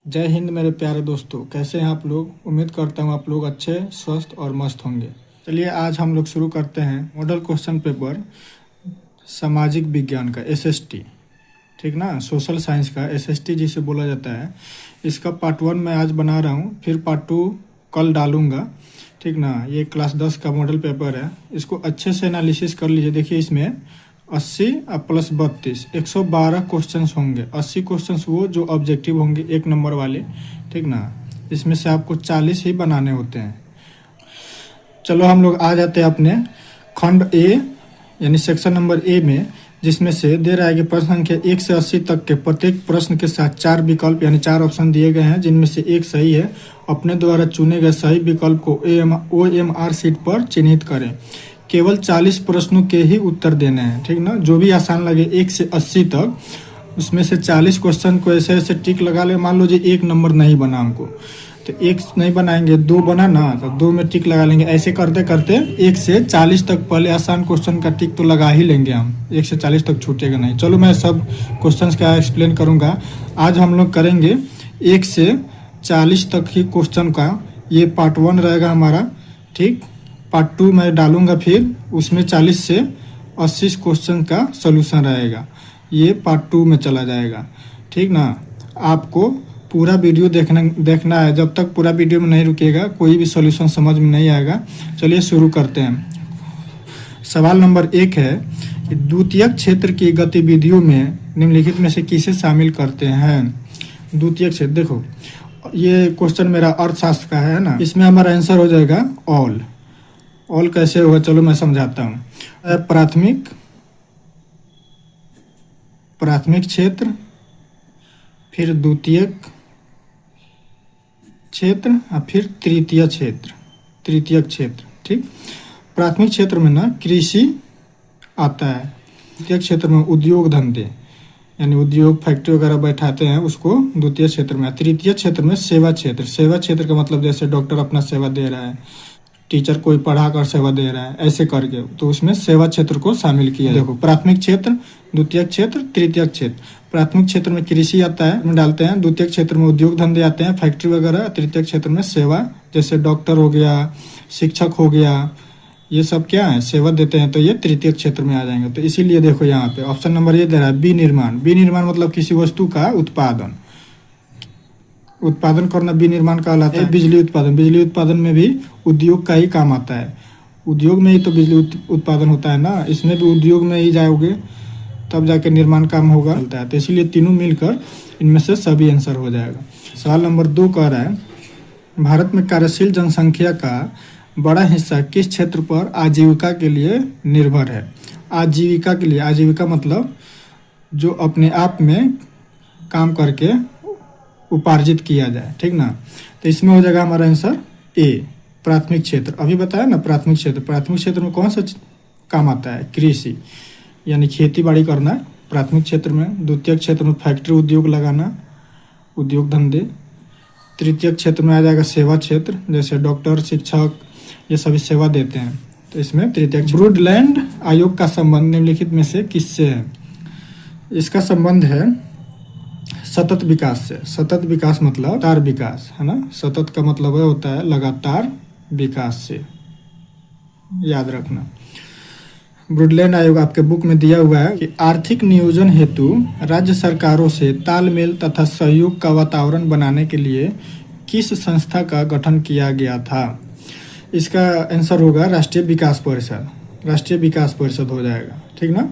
जय हिंद मेरे प्यारे दोस्तों, कैसे हैं आप लोग। उम्मीद करता हूँ आप लोग अच्छे, स्वस्थ और मस्त होंगे। चलिए आज हम लोग शुरू करते हैं मॉडल क्वेश्चन पेपर सामाजिक विज्ञान का एसएसटी। ठीक ना, सोशल साइंस का एसएसटी जिसे बोला जाता है। इसका पार्ट 1 मैं आज बना रहा हूँ, फिर पार्ट 2 कल डालूँगा। ठीक ना, ये क्लास 10 का मॉडल पेपर है। इसको अच्छे से एनालिसिस कर लीजिए। देखिए इसमें 80 प्लस 32 112 क्वेश्चंस होंगे। 80 क्वेश्चंस वो जो ऑब्जेक्टिव होंगे 1 नंबर वाले। ठीक ना, इसमें से आपको 40 ही बनाने होते हैं। चलो हम लोग आ जाते हैं अपने खंड ए यानी सेक्शन नंबर ए में, जिसमें से दे रहा है कि प्रश्न संख्या 1 से 80 तक के प्रत्येक प्रश्न के साथ 4 विकल्प यानी 4 ऑप्शन दिए गए हैं, जिनमें से एक सही है। अपने द्वारा चुने गए सही विकल्प को OMR शीट पर चिन्हित करें। केवल 40 प्रश्नों के ही उत्तर देने हैं। ठीक ना, जो भी आसान लगे 1 से 80 तक, उसमें से 40 क्वेश्चन को ऐसे ऐसे टिक लगा ले। मान लो जी 1 नंबर नहीं बना हमको, तो 1 नहीं बनाएंगे, 2 बना ना, तो 2 में टिक लगा लेंगे। ऐसे करते करते 1 से 40 तक पहले आसान क्वेश्चन का टिक तो लगा ही लेंगे हम। 1 से 40 तक छूटेगा नहीं। चलो मैं सब क्वेश्चंस का एक्सप्लेन करूंगा। आज हम लोग करेंगे 1 से 40 तक ही क्वेश्चन का। ये पार्ट 1 रहेगा हमारा। ठीक, पार्ट 2 मैं डालूंगा, फिर उसमें 40 से 80 क्वेश्चन का सोल्यूशन रहेगा। ये पार्ट 2 में चला जाएगा। ठीक ना, आपको पूरा वीडियो देखना है। जब तक पूरा वीडियो में नहीं रुकेगा कोई भी सॉल्यूशन समझ में नहीं आएगा। चलिए शुरू करते हैं। सवाल नंबर 1 है कि द्वितीयक क्षेत्र की गतिविधियों में निम्नलिखित में से किसे शामिल करते हैं। द्वितीयक क्षेत्र, देखो ये क्वेश्चन मेरा अर्थशास्त्र का है ना, इसमें हमारा आंसर हो जाएगा ऑल। ऑल कैसे होगा, चलो मैं समझाता हूँ। प्राथमिक क्षेत्र, फिर द्वितीयक क्षेत्र और फिर तृतीय क्षेत्र। ठीक, प्राथमिक क्षेत्र में ना कृषि आता है। द्वितीय क्षेत्र में उद्योग धंधे यानी उद्योग फैक्ट्री वगैरह बैठाते हैं, उसको द्वितीय क्षेत्र में। तृतीय क्षेत्र में सेवा क्षेत्र का मतलब जैसे डॉक्टर अपना सेवा दे रहा है, टीचर कोई पढ़ा कर सेवा दे रहा है, ऐसे करके, तो उसमें सेवा क्षेत्र को शामिल किया। देखो प्राथमिक क्षेत्र, द्वितीय क्षेत्र, तृतीय क्षेत्र। प्राथमिक क्षेत्र में कृषि आता है, में डालते हैं। द्वितीय क्षेत्र में उद्योग धंधे आते हैं, फैक्ट्री वगैरह। तृतीय क्षेत्र में सेवा, जैसे डॉक्टर हो गया, शिक्षक हो गया, ये सब क्या है, सेवा देते हैं, तो ये तृतीय क्षेत्र में आ जाएंगे। तो इसीलिए देखो यहाँ पे ऑप्शन नंबर ये दे रहा है विनिर्माण। विनिर्माण मतलब किसी वस्तु का उत्पादन करना विनिर्माण कहलाता है। बिजली उत्पादन में भी उद्योग का ही काम आता है। उद्योग में ही तो बिजली उत्पादन होता है ना, इसमें भी उद्योग में ही जाओगे तब जाके निर्माण काम होगा, चलता है। तो इसीलिए तीनों मिलकर इनमें से सभी आंसर हो जाएगा। सवाल नंबर 2 कह रहा है भारत में कार्यशील जनसंख्या का बड़ा हिस्सा किस क्षेत्र पर आजीविका के लिए निर्भर है। आजीविका के लिए, आजीविका मतलब जो अपने आप में काम करके उपार्जित किया जाए। ठीक ना, तो इसमें हो जाएगा हमारा आंसर ए, प्राथमिक क्षेत्र। अभी बताया ना प्राथमिक क्षेत्र में कौन सा काम आता है, कृषि यानी खेती बाड़ी करना प्राथमिक क्षेत्र में। द्वितीय क्षेत्र में फैक्ट्री उद्योग लगाना, उद्योग धंधे। तृतीय क्षेत्र में आ जाएगा सेवा क्षेत्र, जैसे डॉक्टर, शिक्षक, ये सभी सेवा देते हैं, तो इसमें तृतीय। ब्रूडलैंड आयोग का संबंध निम्नलिखित में से किससे है। इसका संबंध है सतत विकास से। सतत विकास मतलब लगातार विकास है ना, सतत का मतलब होता है लगातार विकास से, याद रखना। ब्रूडलैंड आयोग आपके बुक में दिया हुआ है कि आर्थिक नियोजन हेतु राज्य सरकारों से तालमेल तथा सहयोग का वातावरण बनाने के लिए किस संस्था का गठन किया गया था। इसका आंसर होगा राष्ट्रीय विकास परिषद। राष्ट्रीय विकास परिषद हो जाएगा। ठीक ना,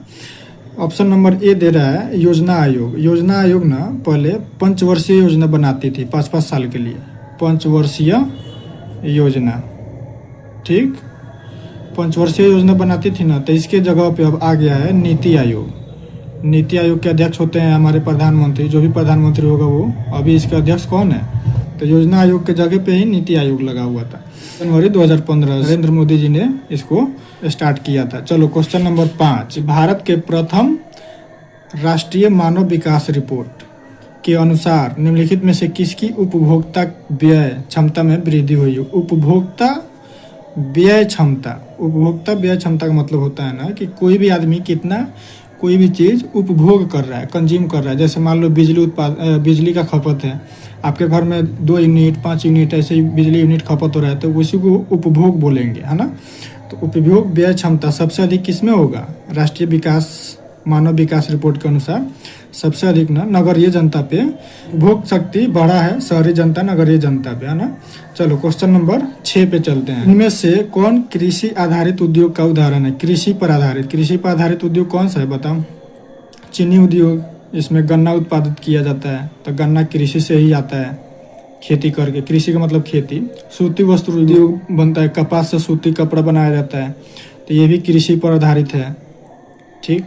ऑप्शन नंबर ए दे रहा है योजना आयोग। योजना आयोग ना पहले 5 वर्षीय योजना बनाती थी, 5-5 साल के लिए 5 वर्षीय योजना। ठीक, 5 वर्षीय योजना बनाती थी ना, तो इसके जगह पे अब आ गया है नीति आयोग। नीति आयोग के अध्यक्ष होते हैं हमारे प्रधानमंत्री। जो भी प्रधानमंत्री होगा वो, अभी इसके अध्यक्ष कौन है, तो योजना आयोग के जगह पे ही नीति आयोग लगा हुआ था। जनवरी 2015 नरेंद्र मोदी जी ने इसको स्टार्ट किया था। चलो क्वेश्चन नंबर 5, भारत के प्रथम राष्ट्रीय मानव विकास रिपोर्ट के अनुसार निम्नलिखित में से किसकी उपभोक्ता व्यय क्षमता में वृद्धि हुई। उपभोक्ता व्यय क्षमता का मतलब होता है ना कि कोई भी आदमी कितना कोई भी चीज़ उपभोग कर रहा है, कंज्यूम कर रहा है। जैसे मान लो बिजली का खपत है, आपके घर में 2 यूनिट 5 यूनिट ऐसे ही बिजली यूनिट खपत हो रहा है, तो उसी को उपभोग बोलेंगे, है ना। तो उपभोग व्यय क्षमता सबसे अधिक किस में होगा? राष्ट्रीय विकास मानव विकास रिपोर्ट के अनुसार सबसे अधिक ना नगरीय जनता पे उपभोग शक्ति बढ़ा है, शहरी जनता नगरीय जनता पे, है ना। चलो क्वेश्चन नंबर 6 पे चलते हैं। इनमें से कौन कृषि आधारित उद्योग का उदाहरण है? कृषि पर आधारित उद्योग कौन सा है बताओ? चीनी उद्योग, इसमें गन्ना उत्पादित किया जाता है, तो गन्ना कृषि से ही आता है, खेती करके। कृषि का मतलब खेती। सूती वस्त्र उद्योग बनता है, कपास से सूती कपड़ा बनाया जाता है, तो ये भी कृषि पर आधारित है, ठीक।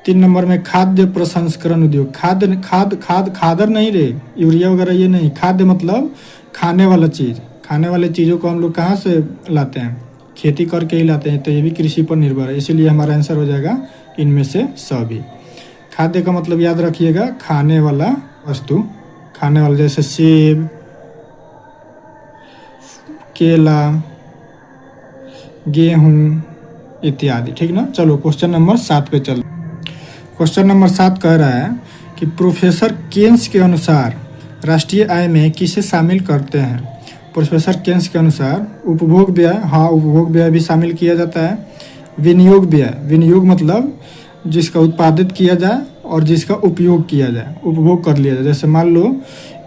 3 नंबर में खाद्य प्रसंस्करण उद्योग। खादर नहीं रे, यूरिया वगैरह ये नहीं। खाद्य मतलब खाने वाला चीज़, खाने वाले चीज़ों को हम लोग कहाँ से लाते हैं? खेती करके ही लाते हैं, तो ये भी कृषि पर निर्भर है। इसीलिए हमारा आंसर हो जाएगा इनमें से सभी। खाद्य का मतलब याद रखिएगा, खाने वाला वस्तु, खाने वाला, जैसे सेब, केला, गेहूँ इत्यादि, ठीक ना। चलो क्वेश्चन नंबर 7 पे चल। क्वेश्चन नंबर 7 कह रहा है कि प्रोफेसर केन्स के अनुसार राष्ट्रीय आय में किसे शामिल करते हैं? प्रोफेसर केन्स के अनुसार उपभोग व्यय, हाँ उपभोग व्यय भी शामिल किया जाता है। विनियोग व्यय, विनियोग मतलब जिसका उत्पादित किया जाए और जिसका उपयोग किया जाए, उपभोग कर लिया जाए। जैसे मान लो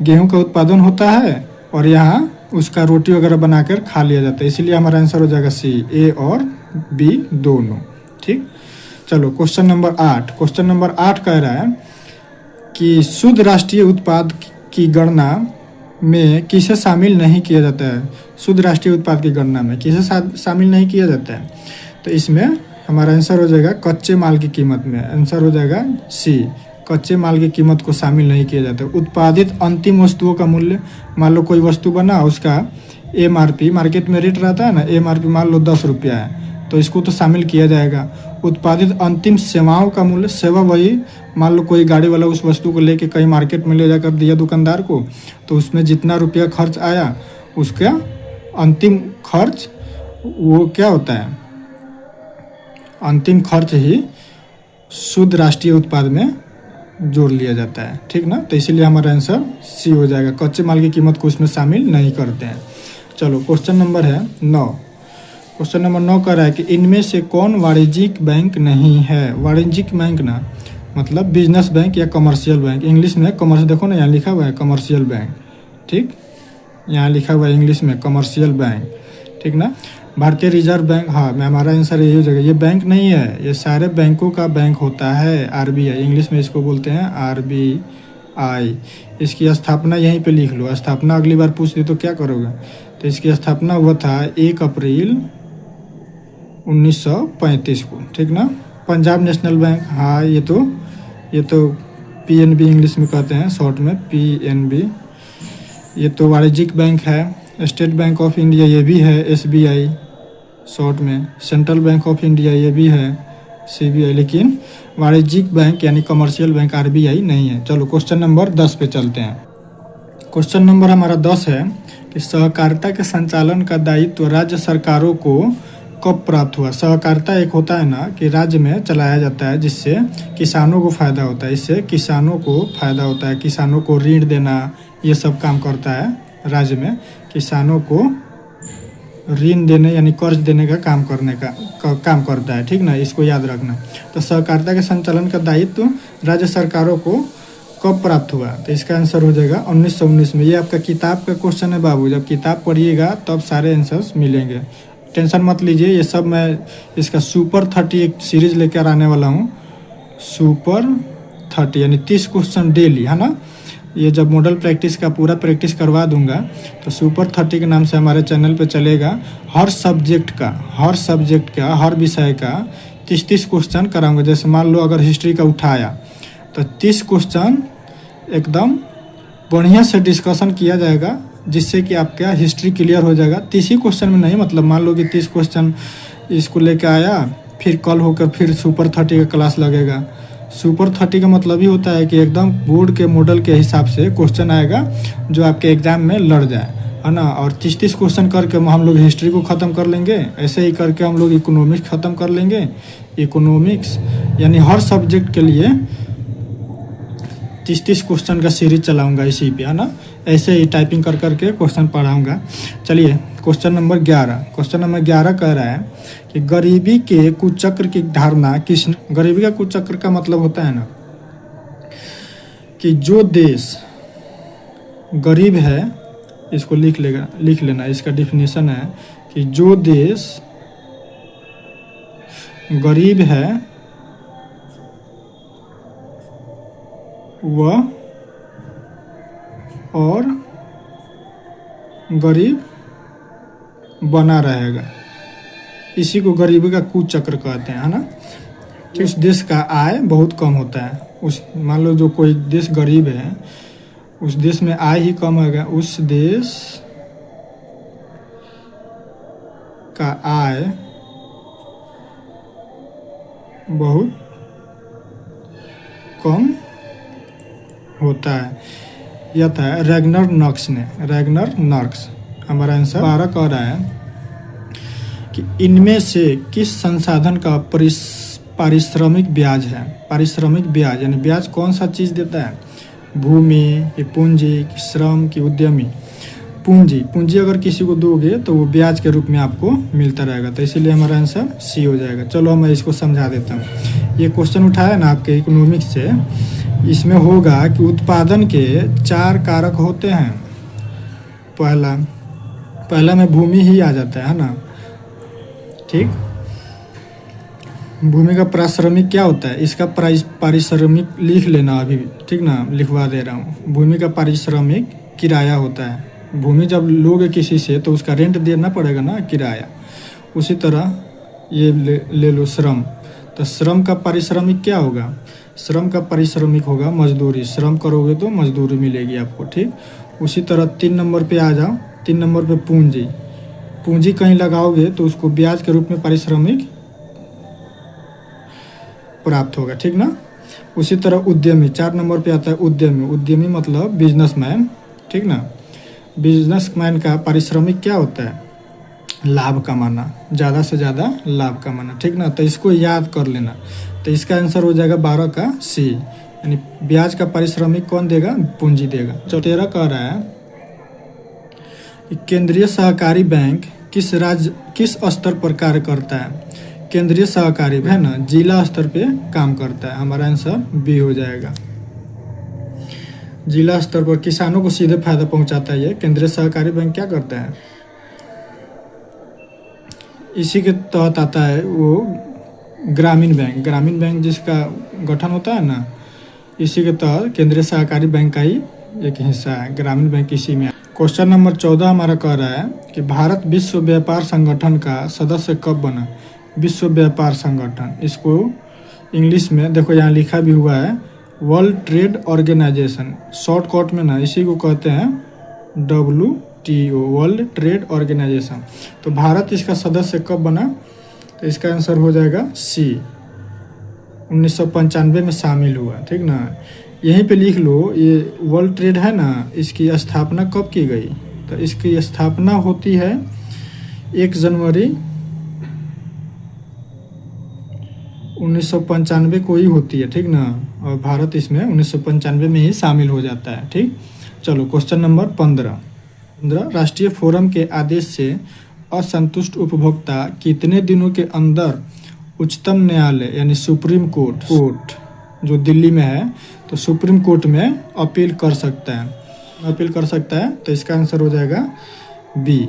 गेहूं का उत्पादन होता है और यहाँ उसका रोटी वगैरह बनाकर खा लिया जाता है, इसीलिए हमारा आंसर हो जाएगा सी, ए और बी दोनों, ठीक। चलो क्वेश्चन नंबर 8। क्वेश्चन नंबर 8 कह रहा है कि शुद्ध राष्ट्रीय उत्पाद की गणना में किसे शामिल नहीं किया जाता है? शुद्ध राष्ट्रीय उत्पाद की गणना में किसे शामिल नहीं किया जाता है? तो इसमें हमारा आंसर हो जाएगा कच्चे माल की कीमत में, आंसर हो जाएगा सी, कच्चे माल की कीमत को शामिल नहीं किया जाता। उत्पादित अंतिम वस्तुओं का मूल्य, मान लो कोई वस्तु बना, उसका MRP मार्केट में रेट रहता है ना, MRP मान लो 10 रुपया है, तो इसको तो शामिल किया जाएगा। उत्पादित अंतिम सेवाओं का मूल्य, सेवा वही, मान लो कोई गाड़ी वाला उस वस्तु को लेके कहीं मार्केट में ले जाकर दिया दुकानदार को, तो उसमें जितना रुपया खर्च आया उसका अंतिम खर्च वो क्या होता है? अंतिम खर्च ही शुद्ध राष्ट्रीय उत्पाद में जोड़ लिया जाता है, ठीक ना। तो इसीलिए हमारा आंसर सी हो जाएगा, कच्चे माल की कीमत को उसमें शामिल नहीं करते हैं। चलो क्वेश्चन नंबर है 9। क्वेश्चन नंबर 9 कह रहा है कि इनमें से कौन वाणिज्यिक बैंक नहीं है? वाणिज्यिक बैंक ना मतलब बिजनेस बैंक या कमर्शियल बैंक। इंग्लिश में कमर्शियल, देखो ना यहाँ लिखा हुआ है कमर्शियल बैंक, ठीक, यहाँ लिखा हुआ है इंग्लिश में कमर्शियल बैंक, ठीक ना। भारतीय रिजर्व बैंक, हाँ मैं हमारा आंसर यही हो जाएगा। ये बैंक नहीं है, ये सारे बैंकों का बैंक होता है, RBI, इंग्लिश में इसको बोलते हैं RBI। इसकी स्थापना यहीं पे लिख लो, स्थापना अगली बार पूछ ली तो क्या करोगे? तो इसकी स्थापना हुआ था 1 अप्रैल 1935 को, ठीक ना। पंजाब नेशनल बैंक, हाँ ये तो PNB इंग्लिश में कहते हैं, शॉर्ट में PNB। ये तो वाणिज्यिक बैंक है। स्टेट बैंक ऑफ इंडिया ये भी है, SBI शॉर्ट में। सेंट्रल बैंक ऑफ इंडिया ये भी है, CBI। लेकिन वाणिज्यिक बैंक यानी कमर्शियल बैंक RBI नहीं है। चलो क्वेश्चन नंबर 10 पे चलते हैं। क्वेश्चन नंबर हमारा 10 है कि सहकारिता के संचालन का दायित्व राज्य सरकारों को कब प्राप्त हुआ? सहकारिता एक होता है ना कि राज्य में चलाया जाता है, जिससे किसानों को फ़ायदा होता है, इससे किसानों को फ़ायदा होता है, किसानों को ऋण देना, ये सब काम करता है राज्य में। किसानों को ऋण देने यानी कर्ज देने का काम करता है, ठीक ना, इसको याद रखना। तो सहकारिता के संचालन का दायित्व राज्य सरकारों को कब प्राप्त हुआ? तो इसका आंसर हो जाएगा 1919 में। ये आपका किताब का क्वेश्चन है बाबू, जब किताब पढ़िएगा तब सारे आंसर्स मिलेंगे, टेंशन मत लीजिए। ये सब मैं इसका सुपर 30 एक सीरीज़ लेकर आने वाला हूँ, सुपर 30 यानी 30 क्वेश्चन डेली, है ना। ये जब मॉडल प्रैक्टिस का पूरा प्रैक्टिस करवा दूंगा तो सुपर 30 के नाम से हमारे चैनल पे चलेगा। हर सब्जेक्ट का हर विषय का 30 क्वेश्चन कराऊंगा। जैसे मान लो अगर हिस्ट्री का उठाया तो 30 क्वेश्चन एकदम बढ़िया से डिस्कशन किया जाएगा, जिससे कि आपका हिस्ट्री क्लियर हो जाएगा। 30 ही क्वेश्चन में नहीं, मतलब मान लो कि 30 क्वेश्चन इसको लेकर आया, फिर कल होकर फिर सुपर 30 का क्लास लगेगा। सुपर 30 का मतलब ही होता है कि एकदम बोर्ड के मॉडल के हिसाब से क्वेश्चन आएगा जो आपके एग्जाम में लड़ जाए, है ना। और 30 क्वेश्चन करके हम लोग हिस्ट्री को ख़त्म कर लेंगे, ऐसे ही करके हम लोग इकोनॉमिक्स ख़त्म कर लेंगे, इकोनॉमिक्स, यानी हर सब्जेक्ट के लिए 30-30 क्वेश्चन का सीरीज चलाऊंगा इसी पे, है ना। ऐसे ही टाइपिंग कर करके क्वेश्चन पढ़ाऊंगा। चलिए क्वेश्चन नंबर 11। क्वेश्चन नंबर 11 कह रहा है कि गरीबी के कुचक्र की धारणा किसने। गरीबी का कुचक्र का मतलब होता है ना कि जो देश गरीब है, इसको लिख लेना। इसका डिफिनीशन है कि जो देश गरीब है वह और गरीब बना रहेगा, इसी को गरीबी का कुचक्र कहते हैं, है ना। कि उस देश का आय बहुत कम होता है। उस मान लो जो कोई देश गरीब है, उस देश में आय ही कम होगा, उस देश का आय बहुत कम होता है। यह था रैगनर नॉक्स ने। Ragnar Knox. हमारा आंसर 12 कह रहा है कि इनमें से किस संसाधन का पारिश्रमिक ब्याज है। पारिश्रमिक ब्याज यानी ब्याज कौन सा चीज़ देता है, भूमि की पूंजी की श्रम की उद्यमी। पूंजी अगर किसी को दोगे तो वो ब्याज के रूप में आपको मिलता रहेगा, तो इसीलिए हमारा आंसर सी हो जाएगा। चलो मैं इसको समझा देता हूँ। ये क्वेश्चन उठाया ना आपके इकोनॉमिक्स से, इसमें होगा कि उत्पादन के 4 कारक होते हैं। पहला में भूमि ही आ जाता है ना, ठीक। भूमि का पारिश्रमिक क्या होता है, इसका पारिश्रमिक लिख लेना अभी, ठीक ना, लिखवा दे रहा हूँ। भूमि का पारिश्रमिक किराया होता है। भूमि जब लोगे किसी से तो उसका रेंट देना पड़ेगा ना, किराया। उसी तरह ये ले लो श्रम, तो श्रम का पारिश्रमिक क्या होगा, श्रम का पारिश्रमिक होगा मजदूरी। श्रम करोगे तो मजदूरी मिलेगी आपको, ठीक। उसी तरह 3 नंबर पे आ जाओ। 3 नंबर पे पूंजी कहीं लगाओगे तो उसको ब्याज के रूप में पारिश्रमिक प्राप्त होगा, ठीक ना। उसी तरह उद्यमी 4 नंबर पे आता है। उद्यमी मतलब बिजनेसमैन, ठीक ना। बिजनेसमैन का पारिश्रमिक क्या होता है, लाभ कमाना, ज़्यादा से ज़्यादा लाभ कमाना, ठीक ना। तो इसको याद कर लेना। तो इसका आंसर हो जाएगा 12 का सी, यानी ब्याज का पारिश्रमिक कौन देगा, पूंजी देगा। 13 कह रहा है कि केंद्रीय सहकारी बैंक किस स्तर पर कार्य करता है। केंद्रीय सहकारी है ना, जिला स्तर पे काम करता है। हमारा आंसर बी हो जाएगा। जिला स्तर पर किसानों को सीधे फायदा पहुंचाता है। ये केंद्रीय सहकारी बैंक क्या करता है, इसी के तहत आता है वो ग्रामीण बैंक। ग्रामीण बैंक जिसका गठन होता है ना, इसी के तहत केंद्रीय सहकारी बैंक का ही एक हिस्सा है ग्रामीण बैंक, इसी में। क्वेश्चन नंबर 14 हमारा कह रहा है कि भारत विश्व व्यापार संगठन का सदस्य कब बना। विश्व व्यापार संगठन, इसको इंग्लिश में देखो यहाँ लिखा भी हुआ है, वर्ल्ड ट्रेड ऑर्गेनाइजेशन। शॉर्टकट में ना इसी को कहते हैं WTO, वर्ल्ड ट्रेड ऑर्गेनाइजेशन। तो भारत इसका सदस्य कब बना, तो इसका आंसर हो जाएगा सी, 1995 में शामिल हुआ, ठीक ना। यहीं पे लिख लो, ये वर्ल्ड ट्रेड है ना, इसकी स्थापना कब की गई, तो इसकी स्थापना होती है 1 जनवरी 1995 को ही होती है, ठीक ना। और भारत इसमें 1995 में ही शामिल हो जाता है, ठीक। चलो क्वेश्चन नंबर 15। राष्ट्रीय फोरम के आदेश से असंतुष्ट उपभोक्ता कितने दिनों के अंदर उच्चतम न्यायालय यानी सुप्रीम कोर्ट जो दिल्ली में है, तो सुप्रीम कोर्ट में अपील कर सकता है। तो इसका आंसर हो जाएगा बी,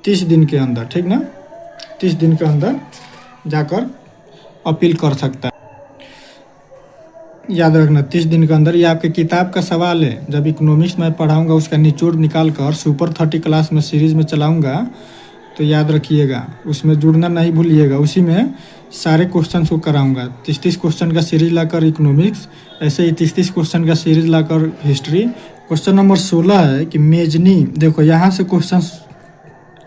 30 दिन के अंदर, ठीक ना। 30 दिन के अंदर जाकर अपील कर सकता है। याद रखना 30 दिन के अंदर। ये आपके किताब का सवाल है, जब इकोनॉमिक्स में पढ़ाऊंगा उसका निचोड़ निकाल कर सुपर 30 क्लास में सीरीज में चलाऊंगा, तो याद रखिएगा, उसमें जुड़ना नहीं भूलिएगा। उसी में सारे क्वेश्चन को कराऊंगा। 30 क्वेश्चन का सीरीज लाकर इकोनॉमिक्स, ऐसे ही 30 क्वेश्चन का सीरीज लाकर हिस्ट्री। क्वेश्चन नंबर 16 है कि मेजनी, देखो यहाँ से क्वेश्चन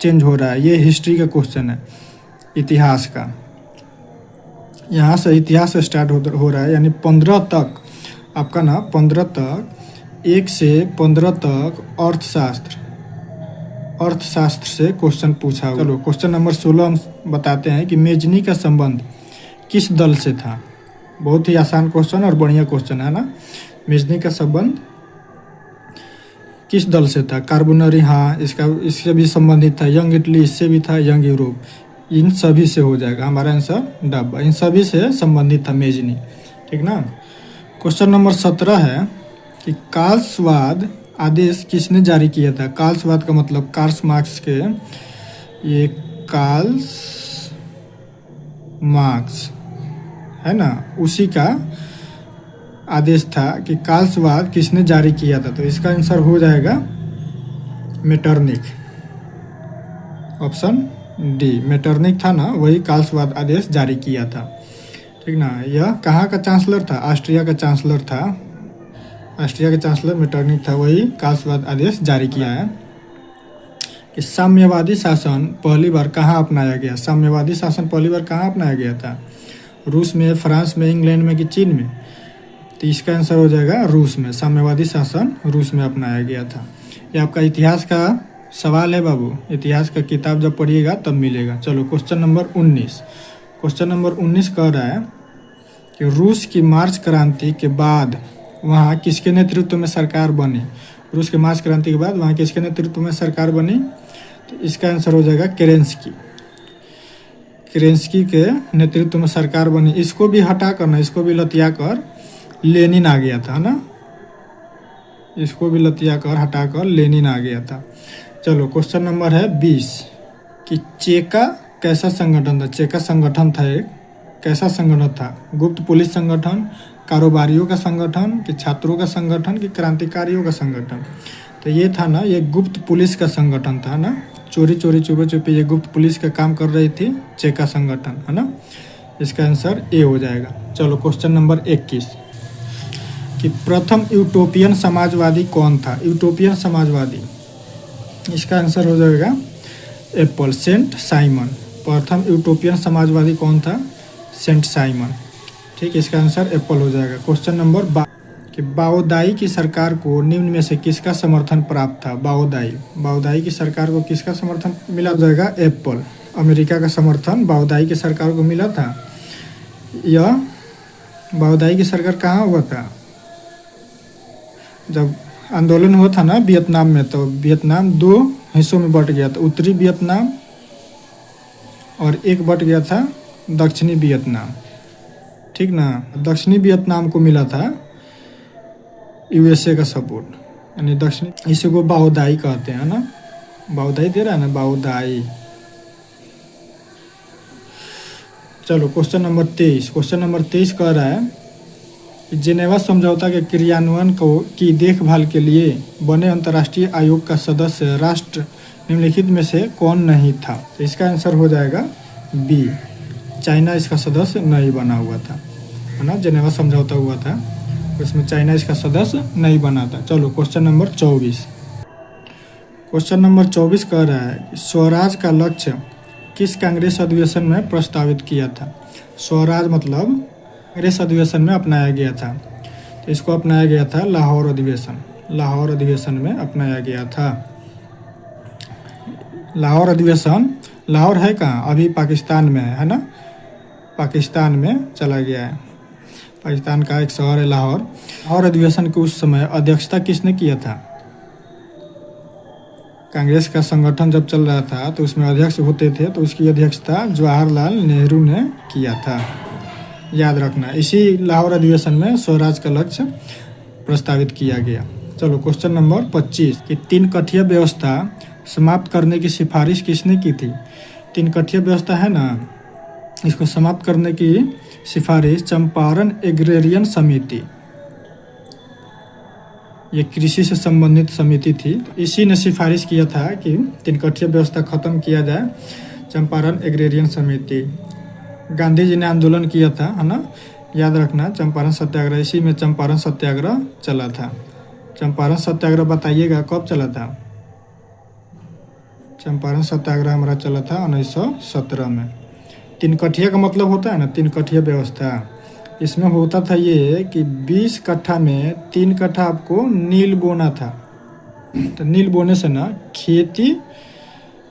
चेंज हो रहा है। ये हिस्ट्री का क्वेश्चन है, इतिहास का। यहाँ से इतिहास स्टार्ट हो रहा है, यानी 15 तक आपका ना, 15 तक 1 से 15 तक अर्थशास्त्र से क्वेश्चन पूछा। चलो क्वेश्चन नंबर 16 हम बताते हैं कि मेजनी का संबंध किस दल से था? बहुत ही आसान क्वेश्चन और बढ़िया क्वेश्चन है ना। मेजनी का संबंध किस दल से था? कार्बोनरी, हाँ, इससे भी संबंधित था। यंग इटली, इससे भी था। यंग यूरोप, इन सभी से हो जाएगा हमारा आंसर डब। इन सभी से संबंधित था मेजनी, ठीक ना। क्वेश्चन नंबर 17 है कि कार्लसवाद आदेश किसने जारी किया था? कार्लसवाद का मतलब कार्ल मार्क्स के, ये कार्ल मार्क्स है ना, उसी का आदेश था कि कार्लसवाद किसने जारी किया था। तो इसका आंसर हो जाएगा मेटरनिक, ऑप्शन डी। मेटरनिक था ना, वही कार्लसवाद आदेश जारी किया था, ठीक ना। यह कहाँ का चांसलर था? ऑस्ट्रिया का चांसलर था। ऑस्ट्रिया का चांसलर मेटरनिक था, वही कार्लसवाद आदेश जारी किया है। कि साम्यवादी शासन पहली बार कहाँ अपनाया गया? साम्यवादी शासन पहली बार कहाँ अपनाया गया था? रूस में, फ्रांस में, इंग्लैंड में कि चीन में? तो इसका आंसर हो जाएगा रूस में। साम्यवादी शासन रूस में अपनाया गया था। ये आपका इतिहास का सवाल है बाबू, इतिहास का किताब जब पढ़िएगा तब मिलेगा। चलो क्वेश्चन नंबर 19। क्वेश्चन नंबर 19 कह रहा है कि रूस की मार्च क्रांति के बाद वहाँ किसके नेतृत्व में सरकार बनी? रूस की मार्च क्रांति के बाद वहाँ किसके नेतृत्व में सरकार बनी? तो इसका आंसर हो जाएगा केरेंस्की। केरेंस्की के नेतृत्व में सरकार बनी। इसको भी हटा कर ना, इसको भी लतिया कर लेनिन आ गया था ना, इसको भी लतिया कर हटा कर लेनिन आ गया था। चलो क्वेश्चन नंबर है 20 कि चेका कैसा संगठन था? चेका संगठन था एक, कैसा संगठन था? गुप्त पुलिस संगठन, कारोबारियों का संगठन, कि छात्रों का संगठन, कि क्रांतिकारियों का संगठन? तो ये था ना, ये गुप्त पुलिस का संगठन था ना। चोरी चोरी चुपे चुपे ये गुप्त पुलिस का काम कर रही थी चेका संगठन, है ना। इसका आंसर ए हो जाएगा। चलो क्वेश्चन नंबर 21 कि प्रथम यूटोपियन समाजवादी कौन था? यूटोपियन समाजवादी, इसका आंसर हो जाएगा एप्पल, सेंट साइमन। प्रथम यूटोपियन समाजवादी कौन था? सेंट साइमन, ठीक। इसका आंसर एप्पल हो जाएगा। क्वेश्चन नंबर कि बाओदाई की सरकार को निम्न में से किसका समर्थन प्राप्त था? बाओदाई की सरकार को किसका समर्थन मिला? जाएगा एप्पल। अमेरिका का समर्थन बाओदाई की सरकार को मिला था। यह बाओदाई की सरकार कहाँ हुआ था? जब आंदोलन हुआ था ना वियतनाम में, तो वियतनाम 2 हिस्सों में बट गया था, उत्तरी वियतनाम और एक बट गया था दक्षिणी वियतनाम, ठीक ना। दक्षिणी वियतनाम को मिला था यूएसए का सपोर्ट, यानी दक्षिणी, इसी को बाओदाई कहते हैं ना। बाओदाई दे रहा है ना, बाओदाई। चलो क्वेश्चन नंबर 23। क्वेश्चन नंबर 23 कह रहा है कि जेनेवा समझौता के क्रियान्वयन की देखभाल के लिए बने अंतर्राष्ट्रीय आयोग का सदस्य राष्ट्र निम्नलिखित में से कौन नहीं था? तो इसका आंसर हो जाएगा बी, चाइना इसका सदस्य नहीं बना हुआ था, है ना। जेनेवा समझौता हुआ था, उसमें चाइना इसका सदस्य नहीं बना था। चलो क्वेश्चन नंबर 24। क्वेश्चन नंबर 24 कह रहा है स्वराज का लक्ष्य किस कांग्रेस अधिवेशन में प्रस्तावित किया था? स्वराज मतलब कांग्रेस अधिवेशन में अपनाया गया था, तो इसको अपनाया गया था लाहौर अधिवेशन। लाहौर अधिवेशन में अपनाया गया था। लाहौर अधिवेशन, लाहौर है कहाँ? अभी पाकिस्तान में है ना, पाकिस्तान में चला गया है। पाकिस्तान का एक शहर है लाहौर। लाहौर अधिवेशन के उस समय अध्यक्षता किसने किया था? कांग्रेस का संगठन जब चल रहा था तो उसमें अध्यक्ष होते थे, तो उसकी अध्यक्षता जवाहरलाल नेहरू ने किया था, याद रखना। इसी लाहौर अधिवेशन में स्वराज का लक्ष्य प्रस्तावित किया गया। चलो क्वेश्चन नंबर 25 कि 3 कठिया व्यवस्था समाप्त करने की सिफारिश किसने की थी? 3 कठिया व्यवस्था है ना, इसको समाप्त करने की सिफारिश चंपारण एग्रेरियन समिति, ये कृषि से संबंधित समिति थी, इसी ने सिफारिश किया था कि 3 कठिया व्यवस्था खत्म किया जाए। चंपारण एग्रेरियन समिति, गांधी जी ने आंदोलन किया था, है ना, याद रखना। चंपारण सत्याग्रह, इसी में चंपारण सत्याग्रह चला था। चंपारण सत्याग्रह बताइएगा कब चला था? चंपारण सत्याग्रह हमारा चला था 1917 में। 3 कठिया का मतलब होता है ना, 3 कठिया व्यवस्था। इसमें होता था ये कि 20 कट्ठा में 3 कट्ठा आपको नील बोना था। तो नील बोने से ना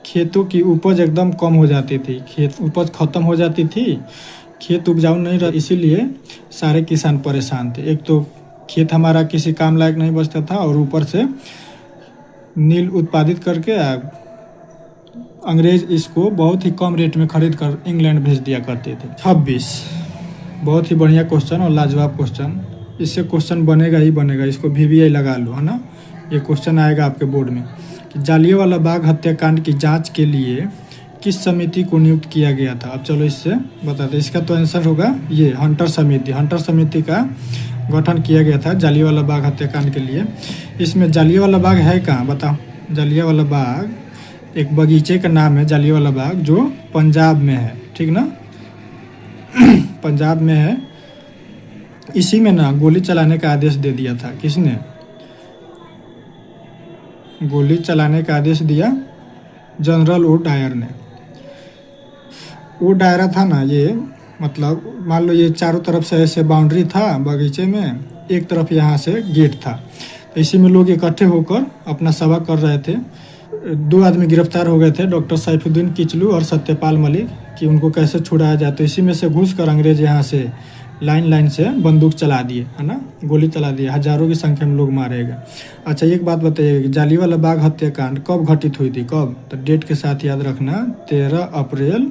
खेतों की उपज एकदम कम हो जाती थी, उपज खत्म हो जाती थी, खेत उपजाऊ नहीं रहा, इसीलिए सारे किसान परेशान थे। एक तो खेत हमारा किसी काम लायक नहीं बचता था और ऊपर से नील उत्पादित करके अंग्रेज इसको बहुत ही कम रेट में खरीद कर इंग्लैंड भेज दिया करते थे। 26 बहुत ही बढ़िया क्वेश्चन और लाजवाब क्वेश्चन, इससे क्वेश्चन बनेगा ही बनेगा, इसको VVI लगा लो, है ना। ये क्वेश्चन आएगा आपके बोर्ड में कि जालियांवाला बाग हत्याकांड की जांच के लिए किस समिति को नियुक्त किया गया था। अब चलो इससे बताते, इसका तो आंसर होगा ये हंटर समिति। हंटर समिति का गठन किया गया था जालियांवाला बाग हत्याकांड के लिए। इसमें जालियांवाला बाग है कहाँ बताओ। जालियांवाला बाग एक बगीचे का नाम है, जालियांवाला बाग, जो पंजाब में है, ठीक ना। पंजाब में है। इसी में ना गोली चलाने का आदेश दे दिया था। किसने गोली चलाने का आदेश दिया? जनरल वो डायर ने। वो डायरा था ना, ये मतलब मान लो ये चारों तरफ से ऐसे बाउंड्री था बगीचे में, एक तरफ यहाँ से गेट था, तो इसी में लोग इकट्ठे होकर अपना सभा कर रहे थे। 2 आदमी गिरफ्तार हो गए थे, डॉक्टर सैफुद्दीन किचलू और सत्यपाल मलिक, कि उनको कैसे छुड़ाया जाए। तो इसी में से घुसकर अंग्रेज यहाँ से लाइन से बंदूक चला दिए, है ना, गोली चला दिए, हजारों की संख्या में लोग मारे गए। अच्छा एक बात बताइए कि जालियांवाला बाग हत्याकांड कब घटित हुई थी, कब? तो डेट के साथ याद रखना, 13 अप्रैल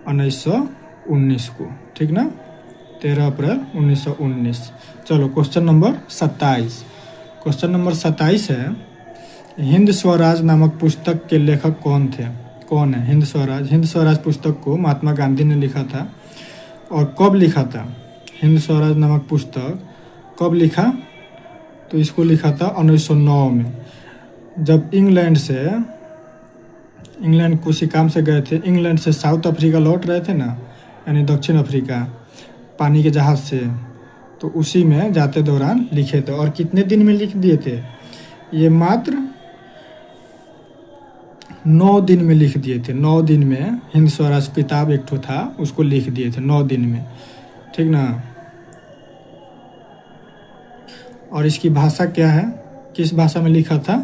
1919 को, ठीक ना, 13 अप्रैल 1919। चलो क्वेश्चन नंबर 27। क्वेश्चन नंबर 27 है, हिंद स्वराज नामक पुस्तक के लेखक कौन थे? कौन है हिंद स्वराज? हिंद स्वराज पुस्तक को महात्मा गांधी ने लिखा था। और कब लिखा था? हिंद स्वराज नामक पुस्तक कब लिखा? तो इसको लिखा था 1909 में, जब इंग्लैंड किसी काम से गए थे। इंग्लैंड से साउथ अफ्रीका लौट रहे थे ना, यानी दक्षिण अफ्रीका, पानी के जहाज़ से, तो उसी में जाते दौरान लिखे थे। और कितने दिन में लिख दिए थे? ये मात्र 9 दिन में लिख दिए थे। 9 दिन में हिंद स्वराज किताब एक ठो था, उसको लिख दिए थे 9 दिन में, ठीक ना। और इसकी भाषा क्या है? किस भाषा में लिखा था?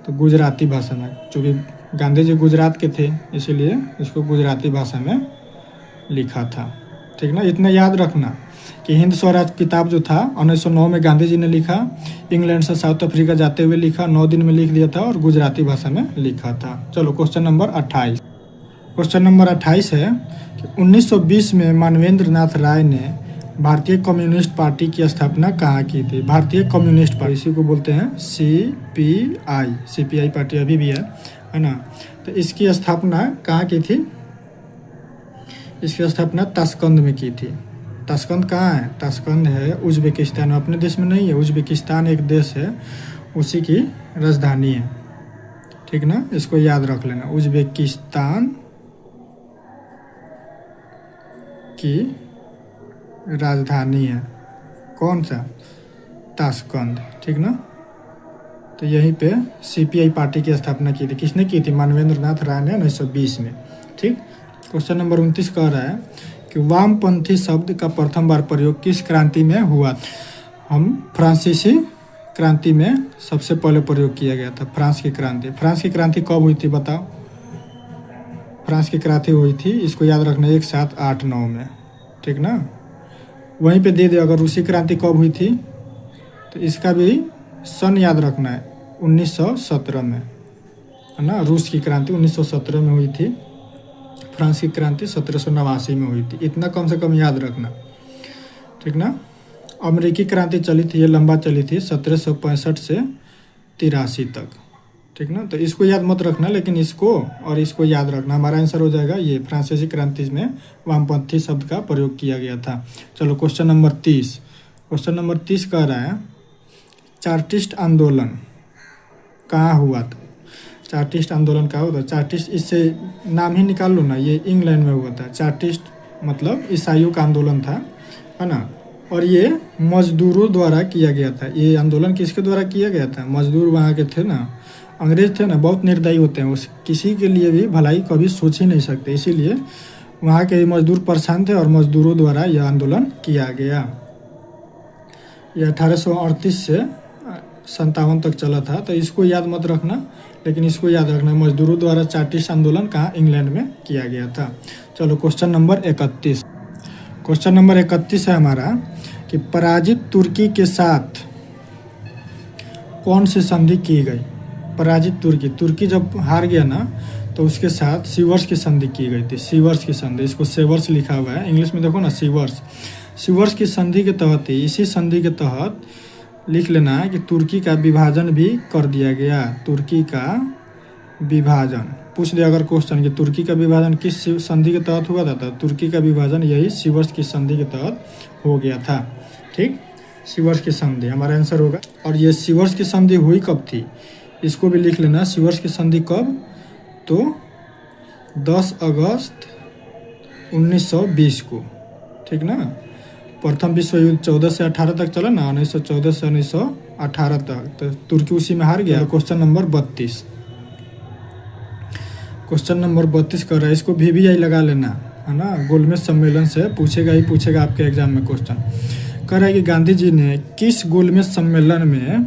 तो गुजराती भाषा में, क्योंकि गांधी जी गुजरात के थे, इसीलिए इसको गुजराती भाषा में लिखा था, ठीक ना। इतना याद रखना कि हिंद स्वराज किताब जो था 1909 में गांधी जी ने लिखा, इंग्लैंड से साउथ अफ्रीका जाते हुए लिखा, 9 दिन में लिख दिया था और गुजराती भाषा में लिखा था। चलो क्वेश्चन नंबर 28। क्वेश्चन नंबर 28 है कि 1920 में मानवेंद्र नाथ राय ने भारतीय कम्युनिस्ट पार्टी की स्थापना कहाँ की थी? भारतीय कम्युनिस्ट पार्टी, इसी को बोलते हैं CPI पार्टी अभी भी है ना। तो इसकी स्थापना कहाँ की थी? इसकी स्थापना ताशकंद में की थी। ताशकंद कहाँ है? ताशकंद है उज्बेकिस्तान, अपने देश में नहीं है। उज्बेकिस्तान एक देश है, उसी की राजधानी है, ठीक ना, इसको याद रख लेना। उज्बेकिस्तान की राजधानी है कौन सा? ताशकंद, ठीक ना। तो यहीं पे CPI पार्टी की स्थापना की थी। किसने की थी? मानवेंद्र नाथ राय ने 1920 में, ठीक। क्वेश्चन नंबर 29 कह रहा है कि वामपंथी शब्द का प्रथम बार प्रयोग किस क्रांति में हुआ? हम फ्रांसीसी क्रांति में सबसे पहले प्रयोग किया गया था, फ्रांस की क्रांति। फ्रांस की क्रांति कब हुई थी बताओ? फ्रांस की क्रांति हुई थी, इसको याद रखना, 1789 में, ठीक ना। वहीं पे दे दे अगर रूसी क्रांति कब हुई थी, तो इसका भी सन याद रखना है, 1917 में, है ना। रूस की क्रांति 1917 में हुई थी, फ्रांस की क्रांति 1789 में हुई थी। इतना कम से कम याद रखना, ठीक ना। अमेरिकी क्रांति चली थी, ये लंबा चली थी 1765 से 83 तक, ठीक ना। तो इसको याद मत रखना, लेकिन इसको और इसको याद रखना। हमारा आंसर हो जाएगा ये, फ्रांसीसी क्रांति में वामपंथी शब्द का प्रयोग किया गया था। चलो क्वेश्चन नंबर 30। क्वेश्चन नंबर 30 कह रहा है चार्टिस्ट आंदोलन कहाँ हुआ था? चार्टिस्ट आंदोलन कहाँ हुआ था? चार्टिस्ट, इससे नाम ही निकाल लो ना, ये इंग्लैंड में हुआ था। चार्टिस्ट मतलब ईसाइयों का आंदोलन था, है ना। और ये मजदूरों द्वारा किया गया था। ये आंदोलन किसके द्वारा किया गया था? मजदूर वहाँ के थे ना, अंग्रेज थे ना, बहुत निर्दयी होते हैं, उस किसी के लिए भी भलाई कभी सोच ही नहीं सकते, इसीलिए वहाँ के मजदूर परेशान थे और मजदूरों द्वारा यह आंदोलन किया गया। यह 1838 से 57 तक चला था। तो इसको याद मत रखना, लेकिन इसको याद रखना, मजदूरों द्वारा चार्टिस्ट आंदोलन कहाँ? इंग्लैंड में किया गया था। चलो क्वेश्चन नंबर 31। क्वेश्चन नंबर 31 है हमारा कि पराजित तुर्की के साथ कौन सी संधि की गई। पराजित तुर्की जब हार गया ना तो उसके साथ सीवर्स की संधि की गई थी। सीवर्स की संधि, इसको सेवर्स लिखा हुआ है, इंग्लिश में देखो ना सीवर्स की संधि के तहत ही, इसी संधि के तहत लिख लेना है कि तुर्की का विभाजन भी कर दिया गया। तुर्की का विभाजन पूछ दिया अगर क्वेश्चन कि तुर्की का विभाजन किस संधि के तहत हुआ था, तो तुर्की का विभाजन यही सीवर्स की संधि के तहत हो गया था। ठीक, सीवर्स की संधि हमारा आंसर होगा। और ये सीवर्स की संधि हुई कब थी, इसको भी लिख लेना। सीवर्स की संधि कब, तो 10 अगस्त 1920 को। ठीक ना, प्रथम विश्व युद्ध 14 से 18 तक चला ना, 1914 से 1918 तक, तो तुर्की उसी में हार गया। क्वेश्चन नंबर 32, क्वेश्चन नंबर 32 कर रहा है, इसको VVI लगा लेना है ना, गोलमेज सम्मेलन से पूछेगा ही पूछेगा आपके एग्जाम में क्वेश्चन। कह रहा है कि गांधी जी ने किस गोलमेज सम्मेलन में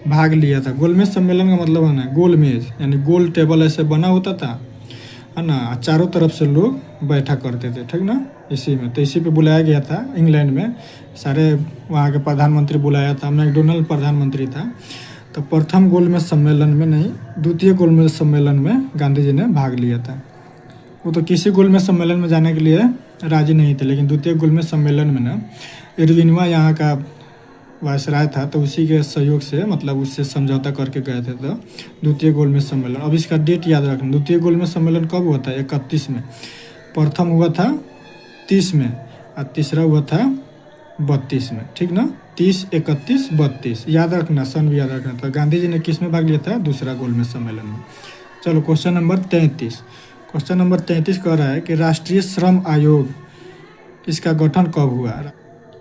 भाग लिया था। गोलमेज सम्मेलन का मतलब है ना गोलमेज, यानी गोल टेबल ऐसे बना होता था है ना, चारों तरफ से लोग बैठा करते थे। ठीक ना, इसी में, तो इसी पे बुलाया गया था इंग्लैंड में, सारे वहाँ के प्रधानमंत्री बुलाया था, मैकडोनल्ड प्रधानमंत्री था। तो प्रथम गोलमेज सम्मेलन में नहीं, द्वितीय गोलमेज सम्मेलन में गांधी जी ने भाग लिया था। वो तो किसी गोलमेज सम्मेलन में जाने के लिए राजी नहीं थे, लेकिन द्वितीय गोलमेज सम्मेलन में ना इरविनवा यहाँ का वायसराय था, तो उसी के सहयोग से, मतलब उससे समझौता करके गए थे। तो द्वितीय गोलमेज सम्मेलन, अब इसका डेट याद रखना। द्वितीय गोलमेज सम्मेलन कब हुआ था, 31 में। प्रथम हुआ था 30 में और तीसरा हुआ था 32 में। ठीक ना, 30, 31, 32 याद रखना, सन भी याद रखना। तो गांधी जी ने किस में भाग लिया था, दूसरा गोलमेज सम्मेलन में। चलो क्वेश्चन नंबर 33, क्वेश्चन नंबर 33 कह रहा है कि राष्ट्रीय श्रम आयोग इसका गठन कब हुआ।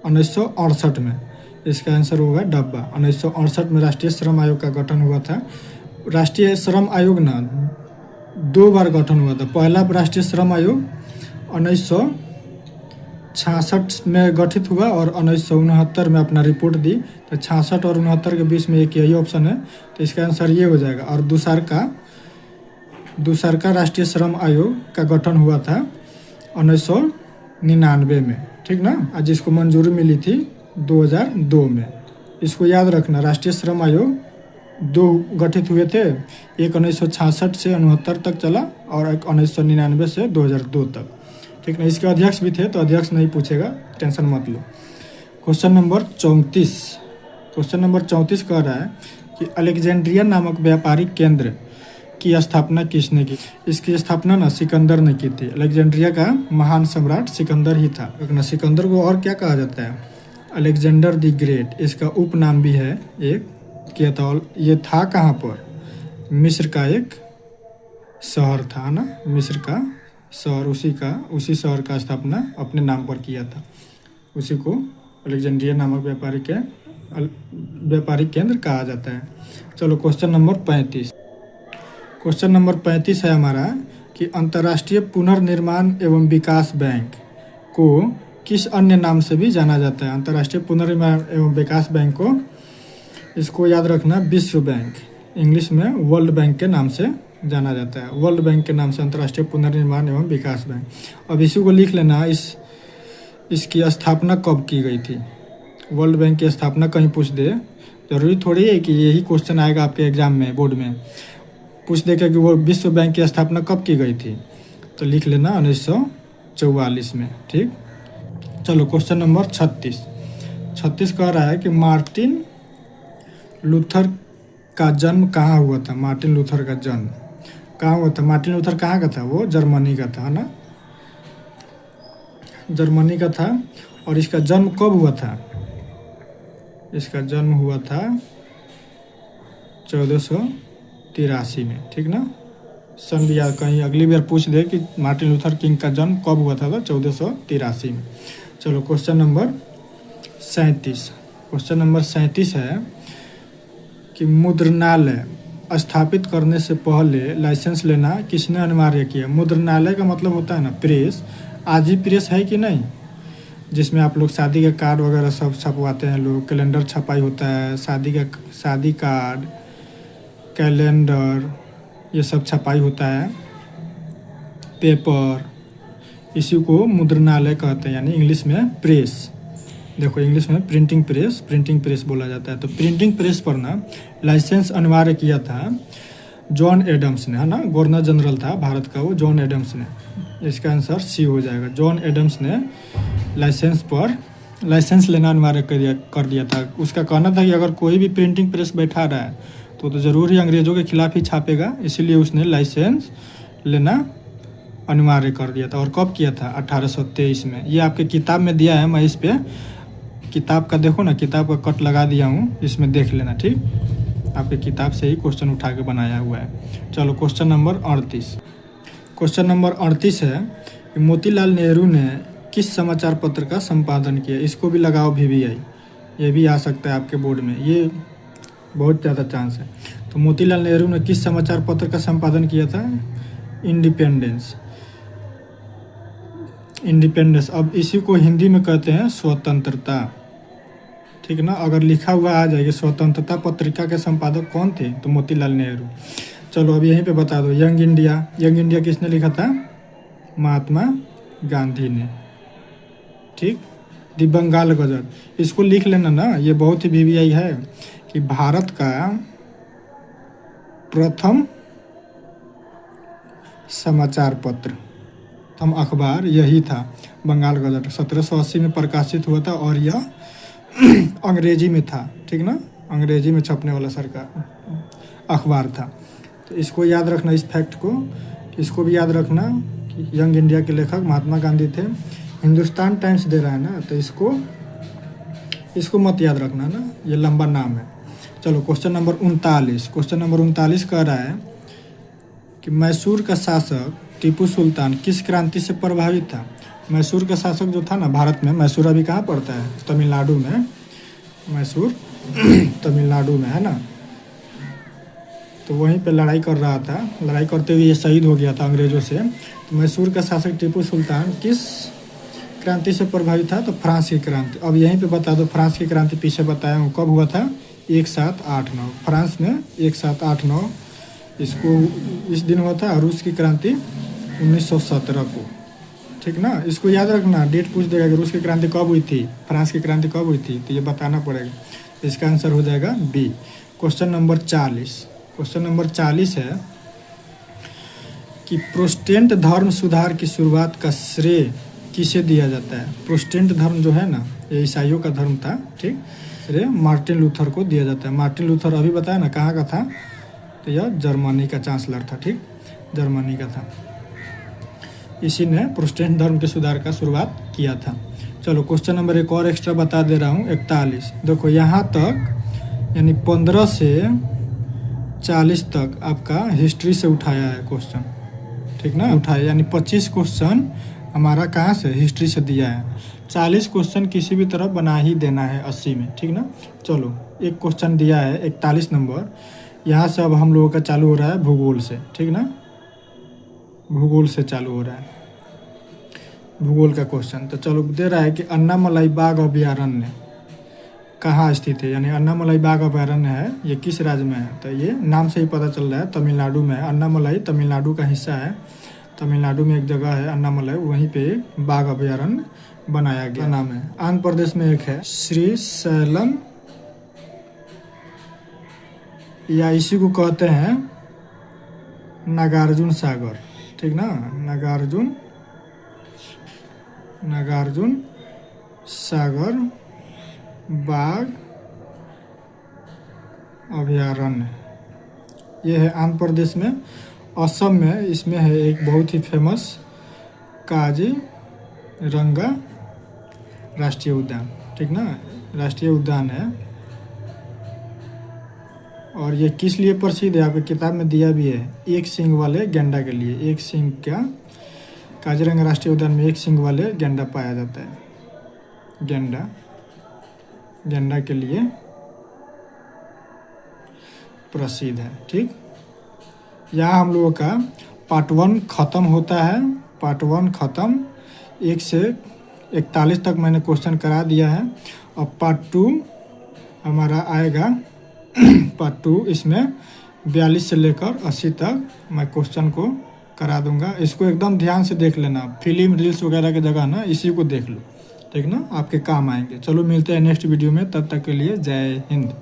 1968 में, इसका आंसर होगा डब्बा। 1968 में राष्ट्रीय श्रम आयोग का गठन हुआ था। राष्ट्रीय श्रम आयोग ना 2 बार गठन हुआ था। पहला राष्ट्रीय श्रम आयोग 1966 में गठित हुआ और 1969 में अपना रिपोर्ट दी। तो 66 और 69 के बीच में एक यही ऑप्शन है, तो इसका आंसर ये हो जाएगा। और दूसर का राष्ट्रीय श्रम आयोग का गठन हुआ था 1999 में। ठीक ना, आज जिसको मंजूरी मिली थी 2002 में। इसको याद रखना, राष्ट्रीय श्रम आयोग 2 गठित हुए थे, एक 1966 से 69 तक चला और एक 1999 से 2002 तक। ठीक ना, इसके अध्यक्ष भी थे, तो अध्यक्ष नहीं पूछेगा, टेंशन मत लो। क्वेश्चन नंबर 34, क्वेश्चन नंबर 34 कह रहा है कि अलेक्जेंड्रिया नामक व्यापारिक केंद्र की स्थापना किसने की। इसकी स्थापना ना सिकंदर ने की थी। अलेक्जेंड्रिया का महान सम्राट सिकंदर ही था। लेकिन सिकंदर को और क्या कहा जाता है, अलेक्जेंडर द ग्रेट, इसका उपनाम भी है एक। केतौल, ये था कहाँ पर, मिस्र का एक शहर था ना, मिस्र का शहर, उसी शहर का स्थापना अपने नाम पर किया था। उसी को अलेक्जेंड्रिया नामक व्यापारिक केंद्र कहा जाता है। चलो क्वेश्चन नंबर 35, क्वेश्चन नंबर 35 है हमारा कि अंतर्राष्ट्रीय पुनर्निर्माण एवं विकास बैंक को किस अन्य नाम से भी जाना जाता है। अंतर्राष्ट्रीय पुनर्निर्माण एवं विकास बैंक को, इसको याद रखना, विश्व बैंक, इंग्लिश में वर्ल्ड बैंक के नाम से जाना जाता है। वर्ल्ड बैंक के नाम से अंतर्राष्ट्रीय पुनर्निर्माण एवं विकास बैंक। अब इसी को लिख लेना, इसकी स्थापना कब की गई थी। वर्ल्ड बैंक की स्थापना कहीं पूछ दे, जरूरी थोड़ी है कि यही क्वेश्चन आएगा आपके एग्जाम में, बोर्ड में पूछ देगा कि वो विश्व बैंक की स्थापना कब की गई थी, तो लिख लेना 1944 में। ठीक, चलो क्वेश्चन नंबर 36 कह रहा है कि मार्टिन लूथर का जन्म कहाँ हुआ था। मार्टिन लूथर का जन्म कहाँ हुआ था। मार्टिन लूथर कहाँ का था, वो जर्मनी का था ना, जर्मनी का था। और इसका जन्म कब हुआ था, इसका जन्म हुआ था 1483 में। ठीक ना, सन भी याद, कहीं अगली बार पूछ दे कि मार्टिन लूथर किंग का जन्म कब हुआ था, तो 1483 में। चलो क्वेश्चन नंबर 37, क्वेश्चन नंबर 37 है कि मुद्रणालय स्थापित करने से पहले लाइसेंस लेना किसने अनिवार्य किया। मुद्रणालय का मतलब होता है ना प्रेस। आज ही प्रेस है कि नहीं, जिसमें आप लोग शादी के कार्ड वगैरह सब छपवाते हैं लोग, कैलेंडर छपाई होता है, शादी कार्ड, कैलेंडर, ये सब छपाई होता है, पेपर, इसी को मुद्रणालय कहते हैं, यानी इंग्लिश में प्रेस। देखो इंग्लिश में प्रिंटिंग प्रेस बोला जाता है। तो प्रिंटिंग प्रेस पर ना लाइसेंस अनिवार्य किया था जॉन एडम्स ने, है ना, गवर्नर जनरल था भारत का वो जॉन एडम्स ने। इसका आंसर सी हो जाएगा। जॉन एडम्स ने लाइसेंस लेना अनिवार्य कर दिया था। उसका कहना था कि अगर कोई भी प्रिंटिंग प्रेस बैठा रहा है तो ज़रूर ही अंग्रेज़ों के खिलाफ ही छापेगा, इसीलिए उसने लाइसेंस लेना अनिवार्य कर दिया था। और कब किया था? 1823 में। ये आपके किताब में दिया है, मैं इस पे किताब का देखो ना, किताब का कट लगा दिया हूँ, इसमें देख लेना, ठीक। आपके किताब से ही क्वेश्चन उठा के बनाया हुआ है। चलो क्वेश्चन नंबर 38। क्वेश्चन नंबर 38 है कि मोतीलाल नेहरू ने किस समाचार पत्र का संपादन किया? इसको भी लगाओ VVI, ये भी आ सकता है आपके बोर्ड में, ये बहुत ज़्यादा चांस है। तो मोतीलाल नेहरू ने किस समाचार पत्र का संपादन किया था? इंडिपेंडेंस। अब इसी को हिंदी में कहते हैं स्वतंत्रता, ठीक ना। अगर लिखा हुआ आ जाएगा स्वतंत्रता पत्रिका के संपादक कौन थे? तो मोतीलाल नेहरू। चलो अब यहीं पे बता दो, यंग इंडिया किसने लिखा था? महात्मा गांधी ने, ठीक। दी बंगाल गजट, इसको लिख लेना ना, ये बहुत ही VVI है कि भारत का प्रथम समाचार पत्र, प्रथम अखबार यही था, बंगाल गजट। 1780 में प्रकाशित हुआ था और यह अंग्रेजी में था, ठीक ना, अंग्रेजी में छपने वाला सरकार अखबार था। तो इसको याद रखना, इस फैक्ट को, इसको भी याद रखना कि यंग इंडिया के लेखक महात्मा गांधी थे। हिंदुस्तान टाइम्स दे रहा है ना, तो इसको मत याद रखना ना, ये लंबा नाम है। चलो क्वेश्चन नंबर 39 कह रहा है कि मैसूर का शासक टीपू सुल्तान किस क्रांति से प्रभावित था? मैसूर का शासक जो था ना भारत में, मैसूर अभी कहाँ पड़ता है? तमिलनाडु में, मैसूर तमिलनाडु में है ना। तो वहीं पे लड़ाई कर रहा था, लड़ाई करते हुए ये शहीद हो गया था अंग्रेज़ों से। तो मैसूर का शासक टीपू सुल्तान किस क्रांति से प्रभावित था? तो फ्रांस की क्रांति। अब यहीं पे बता दो, फ्रांस की क्रांति पीछे बताया हूँ कब हुआ था? 1789। फ्रांस में 1789 इसको इस दिन हुआ था। रूस की क्रांति 1917 को, ठीक ना। इसको याद रखना, डेट पूछ देगा कि रूस की क्रांति कब हुई थी, फ्रांस की क्रांति कब हुई थी, तो ये बताना पड़ेगा। इसका आंसर हो जाएगा बी। क्वेश्चन नंबर 40 है कि प्रोटेस्टेंट धर्म सुधार की शुरुआत का श्रेय किसे दिया जाता है? प्रोटेस्टेंट धर्म जो है ना, ये ईसाइयों का धर्म था, ठीक। श्रेय मार्टिन लूथर को दिया जाता है। मार्टिन लूथर अभी बताया ना कहाँ का था? तो यह जर्मनी का चांसलर था, ठीक, जर्मनी का था। इसी ने प्रोटेस्टेंट धर्म के सुधार का शुरुआत किया था। चलो क्वेश्चन नंबर एक और एक्स्ट्रा बता दे रहा हूँ, 41। देखो यहाँ तक यानी 15 से 40 तक आपका हिस्ट्री से उठाया है क्वेश्चन, ठीक ना, उठाया, यानी 25 क्वेश्चन हमारा कहाँ से? हिस्ट्री से दिया है। 40 क्वेश्चन किसी भी तरह बना ही देना है 80 में, ठीक ना। चलो एक क्वेश्चन दिया है 41 नंबर, यहाँ से अब हम लोगों का चालू हो रहा है भूगोल से, ठीक ना, भूगोल से चालू हो रहा है, भूगोल का क्वेश्चन। तो चलो दे रहा है कि अन्नामलाई बाघ अभयारण्य कहाँ स्थित है? यानी अन्नामलाई बाघ अभयारण्य है, ये किस राज्य में है? तो ये नाम से ही पता चल रहा है तमिलनाडु में है। अन्नामलाई तमिलनाडु का हिस्सा है, तमिलनाडु में एक जगह है अन्नामलाई, वहीं पे बाघ अभयारण्य बनाया गया, नाम है। आंध्र प्रदेश में एक है श्रीशैलम, या इसी को कहते हैं नागार्जुन सागर, ठीक ना, नागार्जुन सागर बाघ अभयारण्य, ये है आंध्र प्रदेश में। असम में इसमें है एक बहुत ही फेमस काजीरंगा राष्ट्रीय उद्यान, ठीक ना, राष्ट्रीय उद्यान है। और ये किस लिए प्रसिद्ध है? आपकी किताब में दिया भी है, एक सींग वाले गैंडा के लिए। एक सींग का काजीरंगा राष्ट्रीय उद्यान में एक सींग वाले गैंडा पाया जाता है। गैंडा के लिए प्रसिद्ध है, ठीक। यहाँ हम लोगों का पार्ट 1 ख़त्म होता है, पार्ट 1 ख़त्म। 1 से 41 तक मैंने क्वेश्चन करा दिया है। अब पार्ट 2 हमारा आएगा, पार्ट 2 इसमें 42 से लेकर 80 तक मैं क्वेश्चन को करा दूंगा। इसको एकदम ध्यान से देख लेना, फिल्म रील्स वगैरह की जगह ना इसी को देख लो, ठीक ना, आपके काम आएंगे। चलो मिलते हैं नेक्स्ट वीडियो में, तब तक के लिए जय हिंद।